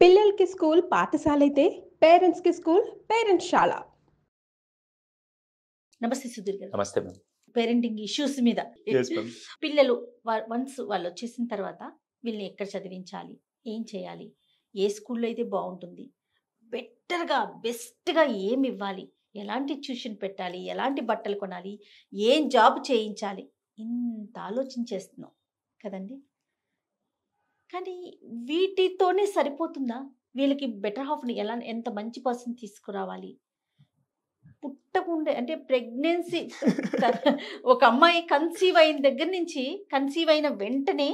పిల్లలకి స్కూల్ పాఠశాల అయితే పేరెంట్స్కి స్కూల్ పేరెంట్స్ శాల. నమస్తే సుధీర్ గారు. నమస్తే మ్యామ్. పేరెంటింగ్ ఇష్యూస్ మీద Yes, ma'am. పిల్లలు వన్స్ వాళ్ళు వచ్చేసిన తర్వాత వీళ్ళని ఎక్కడ చదివించాలి, ఏం చేయాలి, ఏ స్కూల్లో అయితే బాగుంటుంది, బెస్ట్గా ఏమి ఇవ్వాలి, ఎలాంటి ట్యూషన్ పెట్టాలి, ఎలాంటి బట్టలు కొనాలి, ఏం జాబ్ చేయించాలి, ఇంత ఆలోచించేస్తున్నాం కదండి. కానీ వీటితోనే సరిపోతుందా? వీళ్ళకి బెటర్ హాఫ్ని ఎంత మంచి పర్సన్ తీసుకురావాలి, పుట్టకుండే అంటే ప్రెగ్నెన్సీ ఒక అమ్మాయి కన్సీవ్ అయిన దగ్గర నుంచి కన్సీవ్ అయిన వెంటనే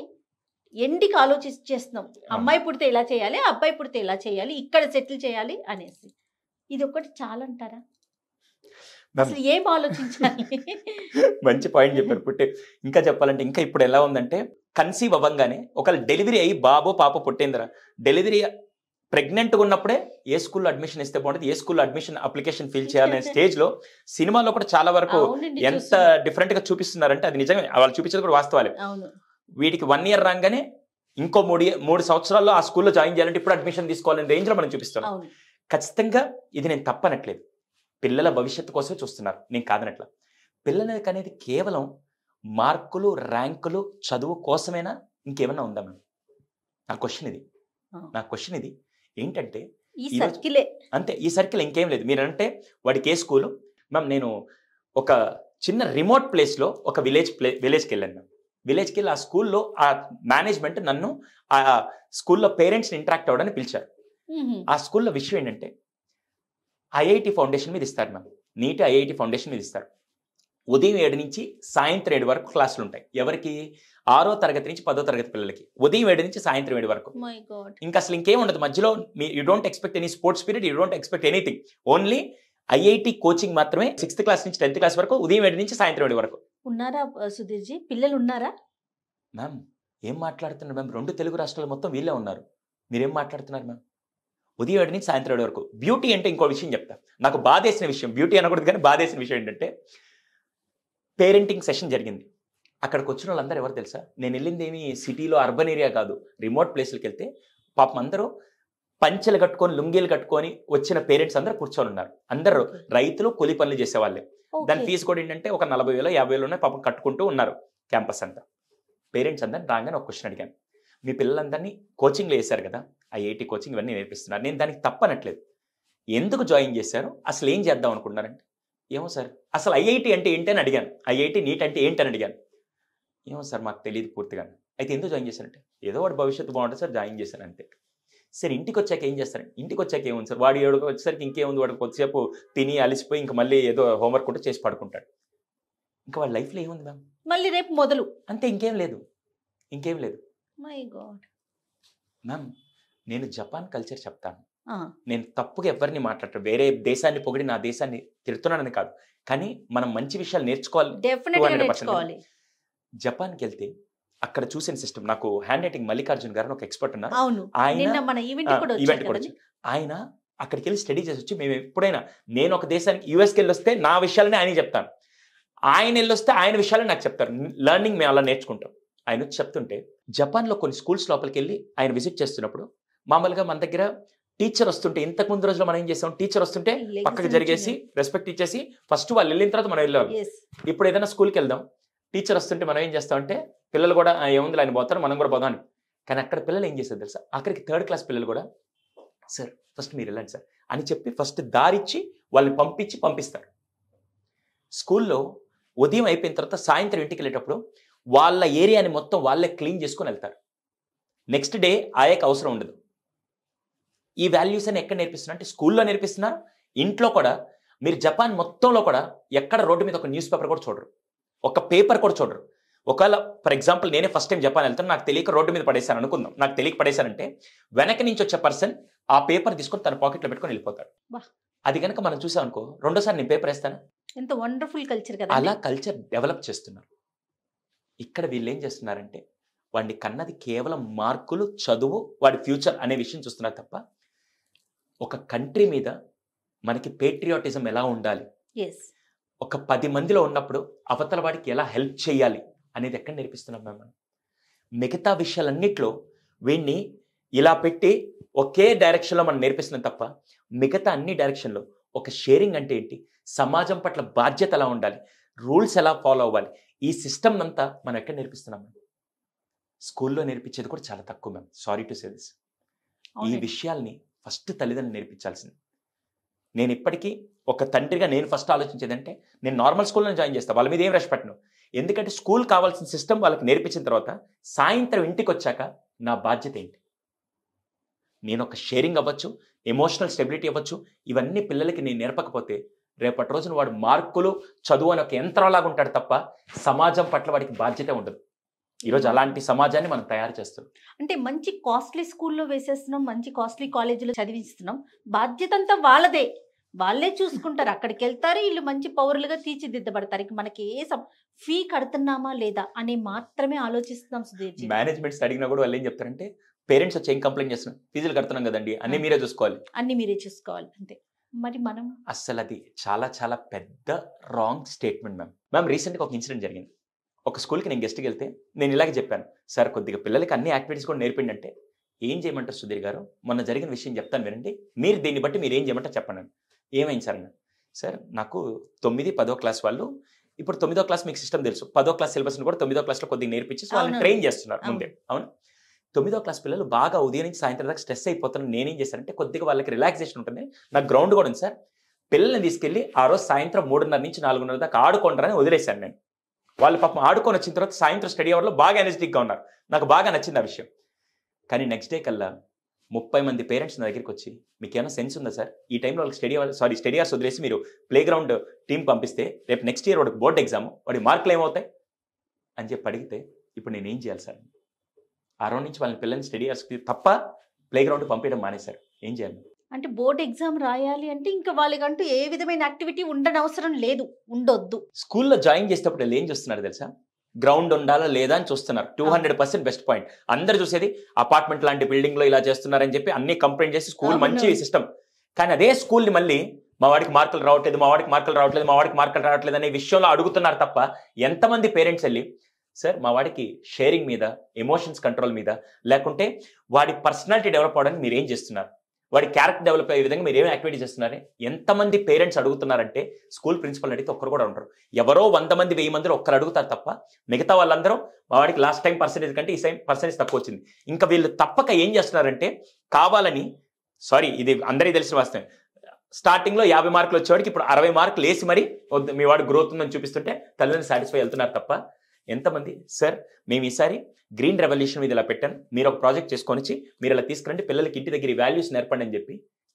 ఎండికి ఆలోచించేస్తున్నాం. అమ్మాయి పుడితే ఇలా చేయాలి, అబ్బాయి పుడితే ఇలా చేయాలి, ఇక్కడ సెటిల్ చేయాలి అనేసి. ఇది ఒకటి చాలంటారా? అసలు ఏం ఆలోచించాలి? మంచి పాయింట్ చెప్పారు. పుట్టే ఇంకా చెప్పాలంటే ఇంకా ఇప్పుడు ఎలా ఉందంటే కన్సీవ్ అవ్వంగానే ఒకవేళ డెలివరీ అయ్యి బాబో పాప పుట్టిందిరా, డెలివరీ ప్రెగ్నెంట్గా ఉన్నప్పుడే ఏ స్కూల్లో అడ్మిషన్ ఇస్తే బాగుంటుంది, ఏ స్కూల్లో అడ్మిషన్ అప్లికేషన్ ఫిల్ చేయాలనే స్టేజ్లో సినిమాలో కూడా చాలా వరకు అవునండి, ఎంత చూస్తున్నాం. డిఫరెంట్గా చూపిస్తున్నారంటే అది నిజమే. వాళ్ళు చూపించేది కూడా వాస్తవాలే. అవును. వీటికి 1 year రాగానే ఇంకో 3 సంవత్సరాల్లో ఆ స్కూల్లో జాయిన్ చేయాలంటే ఇప్పుడు అడ్మిషన్ తీసుకోవాలనే రేంజ్లో మనం చూపిస్తున్నాం. అవును. ఖచ్చితంగా ఇది నేను తప్పనట్లేదు. పిల్లల భవిష్యత్తు కోసమే చూస్తున్నారు, నేను కాదనట్లా. పిల్లలకి అనేది కేవలం మార్కులు, ర్యాంకులు, చదువు కోసమేనా, ఇంకేమన్నా ఉందా మ్యామ్? నా క్వశ్చన్ ఇది ఏంటంటే ఈ ఈరోజు సర్కిలే అంతే, ఈ సర్కిల్ ఇంకేం లేదు. మీరంటే వాడికి ఏ స్కూలు మ్యామ్? నేను ఒక చిన్న రిమోట్ ప్లేస్లో ఒక విలేజ్కి వెళ్ళాను మ్యామ్. విలేజ్కి వెళ్ళి ఆ స్కూల్లో ఆ మేనేజ్మెంట్ నన్ను ఆ స్కూల్లో పేరెంట్స్ని ఇంటరాక్ట్ అవ్వడానికి పిలిచారు. ఆ స్కూల్లో విషయం ఏంటంటే ఐఐటి ఫౌండేషన్ మీద ఇస్తారు మ్యామ్. నీట్ ఐఐటి ఫౌండేషన్ మీద ఇస్తారు. ఉదయం 7 నుంచి సాయంత్రం 7 వరకు క్లాసులు ఉంటాయి. ఎవరికి? 6వ తరగతి నుంచి 10వ తరగతి పిల్లలకి ఉదయం 7 నుంచి సాయంత్రం 7 వరకు. My God. ఇంకా అసలు ఇంకేం ఉండదు మధ్యలో. You don't expect any sports period, you don't expect anything. Only IIT coaching మాత్రమే 6th క్లాస్ నుంచి 10th క్లాస్ వరకు, ఉదయం 7 నుంచి సాయంత్రం 7 వరకు. ఉన్నారా సుధీర్జీ? పిల్లలు ఉన్నారా? మ్యామ్ ఏం మాట్లాడుతున్నారు మ్యామ్? 2 తెలుగు రాష్ట్రాలు మొత్తం వీళ్ళే ఉన్నారు. మీరేం మాట్లాడుతున్నారు మ్యామ్? ఉదయం 7 నుంచి సాయంత్రం 7 వరకు. బ్యూటీ అంటే ఇంకో విషయం చెప్తా. నాకు బాధేసిన విషయం, బ్యూటీ అనకూడదు కానీ బాధేసిన విషయం ఏంటంటే పేరెంటింగ్ సెషన్ జరిగింది. అక్కడికి వచ్చిన వాళ్ళందరూ ఎవరు తెలుసా? నేను వెళ్ళింది ఏమి సిటీలో అర్బన్ ఏరియా కాదు, రిమోట్ ప్లేస్లకు వెళ్తే పాపం అందరూ పంచెలు కట్టుకొని, లుంగీలు కట్టుకొని వచ్చిన పేరెంట్స్ అందరూ కూర్చొని ఉన్నారు. అందరూ రైతులు, కూలి పనులు చేసేవాళ్ళే. దాని ఫీజు కూడా ఏంటంటే ఒక 40,000 50,000 పాపం కట్టుకుంటూ ఉన్నారు క్యాంపస్ అంతా. పేరెంట్స్ అందరిని రాగానే ఒక క్వశ్చన్ అడిగాను. మీ పిల్లలందరినీ కోచింగ్లో వేశారు కదా, ఐఐటి కోచింగ్ ఇవన్నీ నేర్పిస్తున్నారు, నేను దానికి తప్పనట్లేదు. ఎందుకు జాయిన్ చేశారు, అసలు ఏం చేద్దాం అనుకుంటున్నారంటే, ఏమో సార్ అసలు ఐఐటి అంటే ఏంటి అని అడిగాను. ఐఐటి నీట్ అంటే ఏంటని అడిగాను. ఏమో సార్ మాకు తెలియదు పూర్తిగా. అయితే ఎందుకు జాయిన్ చేశారంటే ఏదో వాడు భవిష్యత్తు బాగుంటుంది సార్, జాయిన్ చేశాను అంతే. సరే ఇంటికి వచ్చాక ఏం చేస్తారంటే, ఇంటికి వచ్చాక ఏముంది సార్, వాడు 7 వచ్చేసరికి ఇంకేముంది, వాడు కొద్దిసేపు తిని అలిసిపోయి ఇంకా మళ్ళీ ఏదో హోంవర్క్ కూడా చేసి పడుకుంటాడు. ఇంకా వాడి లైఫ్లో ఏముంది మ్యామ్? మళ్ళీ రేపు మొదలు అంతే, ఇంకేం లేదు. మై గాడ్ మ్యామ్ నేను జపాన్ కల్చర్ చెప్తాను. నేను తప్పుగా ఎవరిని మాట్లాడటం, వేరే దేశాన్ని పొగిడి నా దేశాన్ని తిడుతున్నానని కాదు, కానీ మనం మంచి విషయాలు నేర్చుకోవాలి. డెఫినెట్గా నేర్చుకోవాలి. జపాన్కి వెళ్తే అక్కడ చూసిన సిస్టమ్, నాకు హ్యాండ్ రైటింగ్ మల్లికార్జున్ గారు ఒక ఎక్స్పర్ట్ ఉన్నారు. అవును, నిన్న మన ఈవెంట్ కూడా వచ్చారు. ఆయన అక్కడికి వెళ్ళి స్టడీ చేసి వచ్చి, మేము ఎప్పుడైనా నేను ఒక దేశానికి యూఎస్కి వెళ్ళి వస్తే నా విషయాలని ఆయన చెప్తాను, ఆయన వెళ్ళి వస్తే ఆయన విషయాలని నాకు చెప్తారు. లర్నింగ్ మేము అలా నేర్చుకుంటాం. ఆయన వచ్చి చెప్తుంటే జపాన్లో కొన్ని స్కూల్స్ లోపలికి వెళ్ళి ఆయన విజిట్ చేస్తున్నప్పుడు మామూలుగా మన దగ్గర టీచర్ వస్తుంటే, ఇంతకు ముందు రోజులో మనం ఏం చేస్తాం, టీచర్ వస్తుంటే పక్కకి జరిగేసి రెస్పెక్ట్ ఇచ్చేసి ఫస్ట్ వాళ్ళు వెళ్ళిన తర్వాత మనం వెళ్ళాలి. ఇప్పుడు ఏదైనా స్కూల్కి వెళ్దాం, టీచర్ వస్తుంటే మనం ఏం చేస్తామంటే పిల్లలు కూడా ఏముంది ఆయన పోతారు, మనం కూడా పోదాం. కానీ అక్కడ పిల్లలు ఏం చేస్తారు తెలుసా, అక్కడికి 3rd క్లాస్ పిల్లలు కూడా సార్ ఫస్ట్ మీరు వెళ్ళండి సార్ అని చెప్పి ఫస్ట్ దారిచ్చి వాళ్ళని పంపిస్తారు. స్కూల్లో ఉదయం అయిపోయిన తర్వాత సాయంత్రం ఇంటికి వెళ్ళేటప్పుడు వాళ్ళ ఏరియాని మొత్తం వాళ్ళే క్లీన్ చేసుకొని వెళ్తారు. నెక్స్ట్ డే ఆయనకు అవసరం ఉండదు. ఈ వాల్యూస్ అని ఎక్కడ నేర్పిస్తున్నారు అంటే స్కూల్లో నేర్పిస్తున్నారు. ఇంట్లో కూడా మీరు జపాన్ మొత్తంలో కూడా ఎక్కడ రోడ్డు మీద ఒక న్యూస్ పేపర్ కూడా చూడరు, ఒక పేపర్ కూడా చూడరు. ఒకవేళ ఫర్ ఎగ్జాంపుల్ నేనే ఫస్ట్ టైం జపాన్ వెళ్తాను, నాకు తెలియక రోడ్డు మీద పడేశాను అనుకుందాం, నాకు తెలియక పడేశానంటే వెనక నుంచి వచ్చే పర్సన్ ఆ పేపర్ తీసుకొని తన పాకెట్లో పెట్టుకొని వెళ్ళిపోతాడు. అది కనుక మనం చూసాం అనుకో, రెండోసారి నేను పేపర్ వేస్తాను. ఎంత వండర్ఫుల్ కల్చర్ కదా. అలా కల్చర్ డెవలప్ చేస్తున్నారు. ఇక్కడ వీళ్ళు ఏం చేస్తున్నారంటే వాడిని కన్నది కేవలం మార్కులు, చదువు, వాడి ఫ్యూచర్ అనే విషయం చూస్తున్నారు తప్ప ఒక కంట్రీ మీద మనకి పేట్రియాటిజం ఎలా ఉండాలి, ఒక 10 మందిలో ఉన్నప్పుడు అవతల వాడికి ఎలా హెల్ప్ చేయాలి అనేది ఎక్కడ నేర్పిస్తున్నాం మనం. మిగతా విషయాలన్నిట్లో వీడిని ఇలా పెట్టి ఒకే డైరెక్షన్లో మనం నేర్పిస్తున్నాం తప్ప మిగతా అన్ని డైరెక్షన్లో ఒక షేరింగ్ అంటే ఏంటి, సమాజం పట్ల బాధ్యత ఎలా ఉండాలి, రూల్స్ ఎలా ఫాలో అవ్వాలి, ఈ సిస్టమ్ అంతా మనం ఎక్కడ నేర్పిస్తున్నాం? స్కూల్లో నేర్పించేది కూడా చాలా తక్కువ ma'am. Sorry to say this. ఈ విషయాల్ని ఫస్ట్ తల్లిదండ్రులు నేర్పించాల్సింది. నేను ఇప్పటికీ ఒక తండ్రిగా నేను ఫస్ట్ ఆలోచించేదంటే నేను నార్మల్ స్కూల్లో జాయిన్ చేస్తాను, వాళ్ళ మీద ఏం రష్ పెట్టను. ఎందుకంటే స్కూల్ కావాల్సిన సిస్టమ్ వాళ్ళకి నేర్పించిన తర్వాత సాయంత్రం ఇంటికి వచ్చాక నా బాధ్యత ఏంటి, నేను ఒక షేరింగ్ అవ్వచ్చు, ఎమోషనల్ స్టెబిలిటీ అవ్వచ్చు, ఇవన్నీ పిల్లలకి నేను నేర్పకపోతే రేపటి రోజున వాడు మార్కులు చదువు అని ఒక యంత్రంలాగా ఉంటాడు తప్ప సమాజం పట్ల వాడికి బాధ్యత ఉండదు. ఈరోజు అలాంటి సమాజాన్ని మనం తయారు చేస్తున్నాం. అంటే మంచి కాస్ట్లీ స్కూల్లో వేసేస్తున్నాం, మంచి కాస్ట్లీ కాలేజీలో చదివిస్తున్నాం, బాధ్యత అంతా వాళ్ళదే, వాళ్ళే చూసుకుంటారు. అక్కడికి వెళ్తారు, వీళ్ళు మంచి పౌరులుగా తీర్చిదిద్దబడతారు. ఇక మనకి ఫీ కడుతున్నామా లేదా అని మాత్రమే ఆలోచిస్తున్నాం సుధీర్. మేనేజ్మెంట్స్ అడిగినా కూడా వాళ్ళు ఏం చెప్తారంటే పేరెంట్స్ వచ్చి ఏం కంప్లైంట్ చేస్తున్నారు, ఫీజులు కడుతున్నాం కదండి, అన్ని మీరే చూసుకోవాలి, అన్ని మీరే చూసుకోవాలి అంతే. మరి మనం అస్సలు అది చాలా చాలా పెద్ద రాంగ్ స్టేట్మెంట్ మ్యామ్. రీసెంట్గా ఒక ఇన్సిడెంట్ జరిగింది. ఒక స్కూల్కి నేను గెస్ట్కి వెళ్తే నేను ఇలాగే చెప్పాను, సార్ కొద్దిగా పిల్లలకి అన్ని యాక్టివిటీస్ కూడా నేర్పిండి అంటే, ఏం చేయమంటారు సుధీర్ గారు, మొన్న జరిగిన విషయం చెప్తాను వినండి, మీరు దీన్ని బట్టి మీరు ఏం చేయమంటారు చెప్పండి. ఏమైంది సార్ అన్న, సార్ నాకు 9, 10వ క్లాస్ వాళ్ళు ఇప్పుడు 9వ క్లాస్ మీకు సిస్టమ్ తెలుసు, 10వ క్లాస్ సిలబస్ని కూడా 9వ క్లాస్లో కొద్దిగా నేర్పించి వాళ్ళని ట్రైన్ చేస్తున్నారు ముందే. అవును, 9వ క్లాస్ పిల్లలు బాగా ఉదయం నుంచి సాయంత్రం దాకా స్ట్రెస్ అయిపోతున్నారు. నేనేం చేశానంటే కొద్దిగా వాళ్ళకి రిలాక్సేషన్ ఉంటుంది, నాకు గ్రౌండ్ కూడా ఉంది సార్, పిల్లల్ని తీసుకెళ్ళి ఆ రోజు సాయంత్రం 3:30 నుంచి 4:30 దాకా ఆడుకుంటారని వదిలేశాను నేను. వాళ్ళు పాపం ఆడుకొని వచ్చిన తర్వాత సాయంత్రం స్టడీ అవర్లో బాగా ఎనర్జెటిక్గా ఉన్నారు, నాకు బాగా నచ్చింది ఆ విషయం. కానీ నెక్స్ట్ డే కల్లా 30 మంది పేరెంట్స్ నా దగ్గరికి వచ్చి, మీకు ఏమైనా సెన్స్ ఉందా సార్, ఈ టైంలో వాళ్ళకి స్టడీ అవర్స్ వదిలేసి మీరు ప్లే గ్రౌండ్ టీం పంపిస్తే రేపు నెక్స్ట్ ఇయర్ వాడికి బోర్డు ఎగ్జామ్, వాడి మార్కులు ఏమవుతాయి అని చెప్పి అడిగితే, ఇప్పుడు నేనేం చేయాలి సార్? ఆ రోజు నుంచి వాళ్ళని పిల్లల్ని స్టడీ అవర్స్కి తప్ప ప్లే గ్రౌండ్ పంపించడం మానేశారు. ఏం చేయాలి అంటే బోర్డ్ ఎగ్జామ్ రాయాలి అంటే ఇంకా వాళ్ళకంటూ ఏ విధమైన యాక్టివిటీ ఉండనవసరం లేదు, ఉండొద్దు. స్కూల్లో జాయిన్ చేసేటప్పుడు వీళ్ళు ఏం చూస్తున్నారు తెలుసా, గ్రౌండ్ ఉండాలా లేదా అని చూస్తున్నారు. 200% బెస్ట్ పాయింట్. అందరు చూసేది అపార్ట్మెంట్ లాంటి బిల్డింగ్ లో ఇలా చేస్తున్నారని చెప్పి అన్ని కంప్లైంట్ చేసి స్కూల్ మంచి సిస్టమ్. కానీ అదే స్కూల్ని మళ్ళీ మా వాడికి మార్కులు రావట్లేదు, మా వాడికి మార్కులు రావట్లేదు, మా వాడికి మార్కులు రావట్లేదు అనే విషయంలో అడుగుతున్నారు తప్ప ఎంతమంది పేరెంట్స్ వెళ్ళి, సార్ మా వాడికి షేరింగ్ మీద, ఎమోషన్స్ కంట్రోల్ మీద, లేకుంటే వాడి పర్సనాలిటీ డెవలప్ అవడానికి మీరు ఏం చేస్తున్నారు, వాడి క్యారెక్టర్ డెవలప్ అయ్యే విధంగా మీరు ఏమి యాక్టివిటీ చేస్తున్నారని ఎంతమంది పేరెంట్స్ అడుగుతున్నారంటే స్కూల్ ప్రిన్సిపల్ అడిగితే ఒక్కరు కూడా ఉంటారు. ఎవరో 100 మంది 1000 మందిలో ఒక్కరు అడుగుతారు తప్ప మిగతా వాళ్ళందరూ మా వాడికి లాస్ట్ టైం పర్సెంటేజ్ కంటే ఈ టైం పర్సెంటేజ్ తక్కువ వచ్చింది. ఇంకా వీళ్ళు తప్పక ఏం చేస్తున్నారంటే కావాలని, సారీ ఇది అందరికీ తెలిసిన వాస్తవం, స్టార్టింగ్లో 50 మార్కులు వచ్చేవాడికి ఇప్పుడు 60 మార్కులు వేసి మరి మీ వాడు గ్రోత్ ఉందని చూపిస్తుంటే తల్లిదండ్రులు సాటిస్ఫై వెళ్తున్నారు తప్ప ఎంతమంది, సార్ మేము ఈసారి గ్రీన్ రెవల్యూషన్ మీద ఇలా పెట్టాను, మీరు ఒక ప్రాజెక్ట్ చేసుకొని వచ్చి మీరు ఇలా తీసుకురండి, పిల్లలకి ఇంటి దగ్గర వాల్యూస్ నేర్పండి అని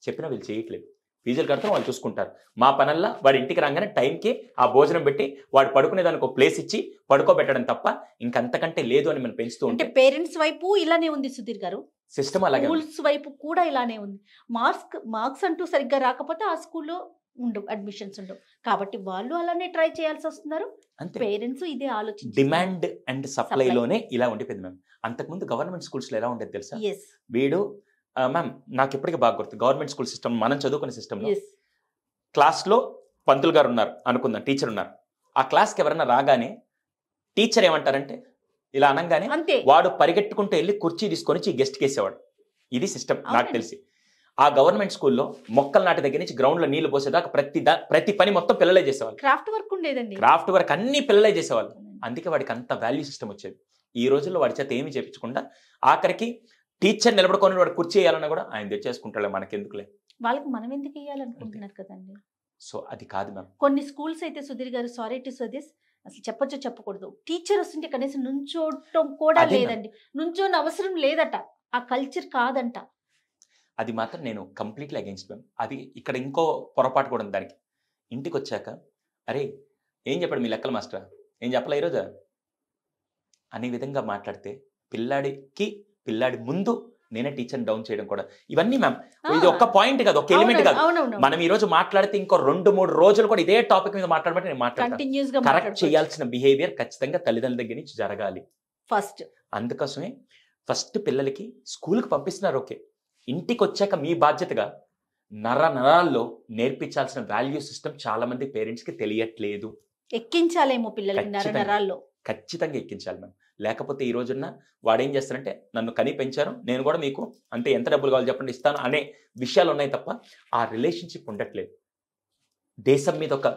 చెప్పినా వీళ్ళు చేయట్లేదు. ఫీజులు కడతాం, వాళ్ళు చూసుకుంటారు. మా పనల్లా వాడి ఇంటికి రాగానే టైంకి ఆ భోజనం పెట్టి వాడు పడుకునే దానికి ఒక ప్లేస్ ఇచ్చి పడుకోబెట్టడం తప్ప ఇంకంతకంటే లేదు అని మనం పెంచుతూ అంటే పేరెంట్స్ వైపు ఇలానే ఉంది సుధీర్ గారు, సిస్టమ్ అలాగే, స్కూల్స్ వైపు కూడా ఇలానే ఉంది. మార్క్స్ అంటూ సరిగ్గా రాకపోతే ఆ స్కూల్లో ఉండవు, అడ్మిషన్స్ ఉండవు. కాబట్టి వాళ్ళు అలానే ట్రై చేయాల్సి వస్తున్నారు. పేరెంట్స్ ఇదే ఆలోచించి డిమాండ్ అండ్ సప్లైలోనే ఇలా ఉండిపోయింది మ్యామ్. అంతకుముందు గవర్నమెంట్ స్కూల్స్లో ఎలా ఉండేది తెలుసా, వీడు మ్యామ్ నాకు ఎప్పటికీ బాగా గుర్తు, గవర్నమెంట్ స్కూల్ సిస్టమ్ మనం చదువుకునే సిస్టంలో క్లాస్లో పంతులు గారు ఉన్నారు అనుకుందాం, టీచర్ ఉన్నారు, ఆ క్లాస్కి ఎవరైనా రాగానే టీచర్ ఏమంటారంటే ఇలా అనగానే వాడు పరిగెట్టుకుంటూ వెళ్ళి కుర్చీ తీసుకొని గెస్ట్కి వేసేవాడు. ఇది సిస్టమ్ నాకు తెలిసి. ఆ గవర్నమెంట్ స్కూల్లో మొక్కలు నాటి దగ్గర నుంచి గ్రౌండ్ లో నీళ్లు పోసేదాకా ప్రతి పని మొత్తం పిల్లలే చేసేవాళ్ళు. క్రాఫ్ట్ వర్క్ ఉండేదండి, క్రాఫ్ట్ వర్క్ అన్ని పిల్లలే చేసేవాళ్ళు. అందుకే వాడికి అంత వాల్యూ సిస్టమ్ వచ్చేది. ఈ రోజుల్లో వాడి చేత ఏమి చేయించకుండా ఆఖరికి టీచర్ నిలబడుకొని వాడు కుర్చీ వేయాలన్నా కూడా ఆయన తెచ్చేసుకుంటాడు, మనకెందుకులే, వాళ్ళకి మనం ఎందుకు వేయాలనుకుంటున్నారు కదండి. సో అది కాదు మ్యామ్. కొన్ని స్కూల్స్ అయితే సుధీర్ గారు, సారీ టు సజెస్, అసలు చెప్పొచ్చో చెప్పకూడదు, టీచర్ వస్తుంటే కనీసం నుంచోటం కూడా లేదండి, నుంచోని అవసరం లేదట, ఆ కల్చర్ కాదంట. అది మాత్రం నేను కంప్లీట్లీ అగెన్స్ట్ మ్యామ్. అది ఇక్కడ ఇంకో పొరపాటు కూడా ఉంది దానికి. ఇంటికి వచ్చాక అరే ఏం చెప్పాడు మీ లెక్కల మాస్టర్, ఏం చెప్పలే ఈరోజు అనే విధంగా మాట్లాడితే పిల్లాడి ముందు నేనే టీచర్ డౌన్ చేయడం కూడా, ఇవన్నీ మ్యామ్ ఇది ఒక్క పాయింట్ కాదు, ఒక ఎలిమెంట్ కాదు. మనం ఈ రోజు మాట్లాడితే ఇంకో 2-3 రోజులు కూడా ఇదే టాపిక్ మీద మాట్లాడమంటే నేను మాట్లాడతాను. కరెక్ట్ చేయాల్సిన బిహేవియర్ ఖచ్చితంగా తల్లిదండ్రుల దగ్గర నుంచి జరగాలి ఫస్ట్. అందుకోసమే ఫస్ట్ పిల్లలకి స్కూల్కి పంపిస్తున్నారు, ఓకే, ఇంటికి వచ్చాక మీ బాధ్యతగా నరాల్లో నేర్పించాల్సిన వాల్యూ సిస్టమ్ చాలా మంది పేరెంట్స్ కి తెలియట్లేదు. ఎక్కించాలేమో పిల్లలకి నరాల్లో. ఖచ్చితంగా ఎక్కించాలి మ్యామ్. లేకపోతే ఈ రోజున్న వాడు ఏం చేస్తారంటే నన్ను కని పెంచారు, నేను కూడా మీకు అంటే ఎంత డబ్బులు కావాలి చెప్పండి ఇస్తాను అనే విషయాలు ఉన్నాయి తప్ప ఆ రిలేషన్షిప్ ఉండట్లేదు. దేశం మీద ఒక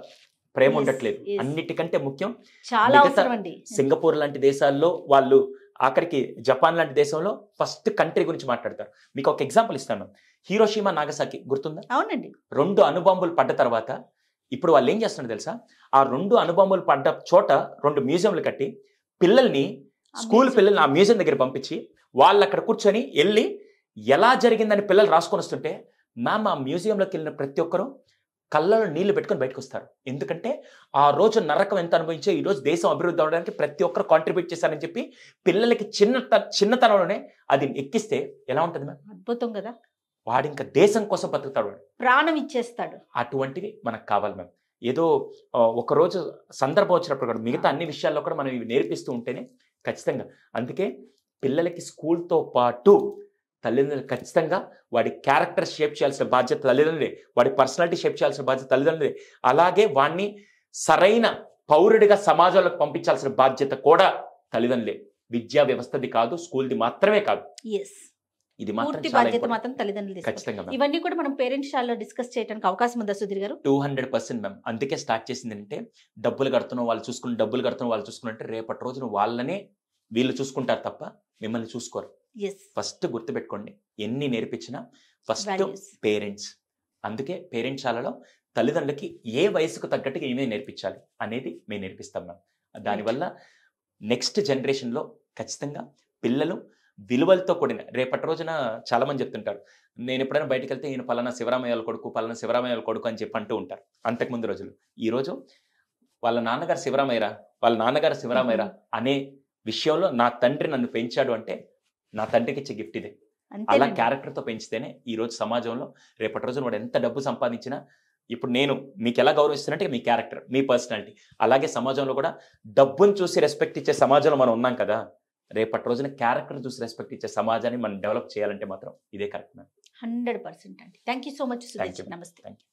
ప్రేమ Yes, ఉండట్లేదు. yes. అన్నిటికంటే ముఖ్యం చాలా మిగతా అవసరం అండి. సింగపూర్ లాంటి దేశాల్లో వాళ్ళు ఆఖరికి జపాన్ లాంటి దేశంలో ఫస్ట్ కంట్రీ గురించి మాట్లాడతారు. మీకు ఒక ఎగ్జాంపుల్ ఇస్తాను. హీరోషిమా నాగసాకి గుర్తుందా? అవునండి. 2 అణుబాంబులు పడ్డ తర్వాత ఇప్పుడు వాళ్ళు ఏం చేస్తున్నారు తెలుసా? ఆ 2 అణుబాంబులు పడ్డ చోట 2 మ్యూజియంలు కట్టి పిల్లల్ని స్కూల్ పిల్లల్ని ఆ మ్యూజియం దగ్గర పంపించి వాళ్ళు అక్కడ కూర్చొని వెళ్ళి ఎలా జరిగిందని పిల్లలు రాసుకొని వస్తుంటే మ్యామ్ ఆ మ్యూజియంలోకి వెళ్ళిన ప్రతి ఒక్కరూ కళ్ళలో నీళ్లు పెట్టుకొని బయటకు వస్తారు. ఎందుకంటే ఆ రోజు నరకం ఎంత అనుభవించో ఈ రోజు దేశం అభివృద్ధి అవడానికి ప్రతి ఒక్కరు కాంట్రిబ్యూట్ చేశారని చెప్పి పిల్లలకి చిన్నతనంలోనే అది ఎక్కిస్తే ఎలా ఉంటుంది మ్యామ్? అద్భుతం కదా. వాడు ఇంకా దేశం కోసం బతుకుతాడు, వాడు ప్రాణం ఇచ్చేస్తాడు. అటువంటివి మనకు కావాలి మ్యామ్. ఏదో ఒకరోజు సందర్భం వచ్చినప్పుడు కూడా మిగతా అన్ని విషయాల్లో కూడా మనం ఇవి నేర్పిస్తూ ఉంటేనే ఖచ్చితంగా. అందుకే పిల్లలకి స్కూల్తో పాటు తల్లిదండ్రులు ఖచ్చితంగా వాడి క్యారెక్టర్ షేప్ చేయాల్సిన బాధ్యత తల్లిదండ్రులే, వాడి పర్సనాలిటీ షేప్ చేయాల్సిన బాధ్యత తల్లిదండ్రులే. అలాగే వాడిని సరైన పౌరుడిగా సమాజంలోకి పంపించాల్సిన బాధ్యత కూడా తల్లిదండ్రులే. విద్యా వ్యవస్థది కాదు, స్కూల్ది మాత్రమే కాదు, ఎస్, ఇది మాత్రం పూర్తి చాలా బాధ్యత important. మాత్రం తల్లిదండ్రులు తీసుకోవాలి. ఖచ్చితంగా మ్యామ్. ఇవన్నీ కూడా మనం పేరెంట్స్ షాల్లో డిస్కస్ చేయడానికి అవకాశం ఉందా సుధీర్ గారు? 200% మ్యామ్. అందుకే స్టార్ట్ చేసింది అంటే డబ్బులు కడుతున్నాం వాళ్ళు చూసుకుని, డబ్బులు కడుతున్నాం వాళ్ళు చూసుకుని రేపటి రోజున వాళ్ళనే వీళ్ళు చూసుకుంటారు తప్ప మిమ్మల్ని చూసుకోరు. ఎస్, ఫస్ట్ గుర్తుపెట్టుకోండి, ఎన్ని నేర్పించినా ఫస్ట్ వాల్యూస్. పేరెంట్స్. అందుకే పేరెంట్స్ శాలలో తల్లిదండ్రులకి ఏ వయసుకు తగ్గట్టుగా ఏమేమి నేర్పించాలి అనేది మేము నేర్పిస్తాం మ్యామ్. దానివల్ల నెక్స్ట్ జనరేషన్లో ఖచ్చితంగా పిల్లలు విలువలతో కూడిన రేపటి రోజున చాలా మంది చెప్తుంటారు, నేను ఎప్పుడైనా బయటకు వెళ్తే ఈయన పలానా శివరామయ్య కొడుకు, పలానా శివరామయ్య కొడుకు అని చెప్పి అంటూ ఉంటారు. అంతకుముందు రోజులు. ఈరోజు వాళ్ళ నాన్నగారు శివరామయ్యరా, వాళ్ళ నాన్నగారు శివరామయ్యరా అనే విషయంలో నా తండ్రి నన్ను పెంచాడు అంటే నా తండ్రికి ఇచ్చే గిఫ్ట్ ఇదే. అలా క్యారెక్టర్తో పెంచితేనే ఈ రోజు సమాజంలో రేపటి రోజున వాడు ఎంత డబ్బు సంపాదించినా, ఇప్పుడు నేను మీకు ఎలా గౌరవిస్తున్నట్టే మీ క్యారెక్టర్, మీ పర్సనాలిటీ, అలాగే సమాజంలో కూడా డబ్బును చూసి రెస్పెక్ట్ ఇచ్చే సమాజంలో మనం ఉన్నాం కదా. రేపటి రోజున క్యారెక్టర్ చూసి రెస్పెక్ట్ ఇచ్చే సమాజాన్ని మనం డెవలప్ చేయాలంటే మాత్రం ఇదే కరెక్ట్ మ్యామ్. 100% అండి. Thank you so much Sudheer. Thank you. నమస్తే. Thank you.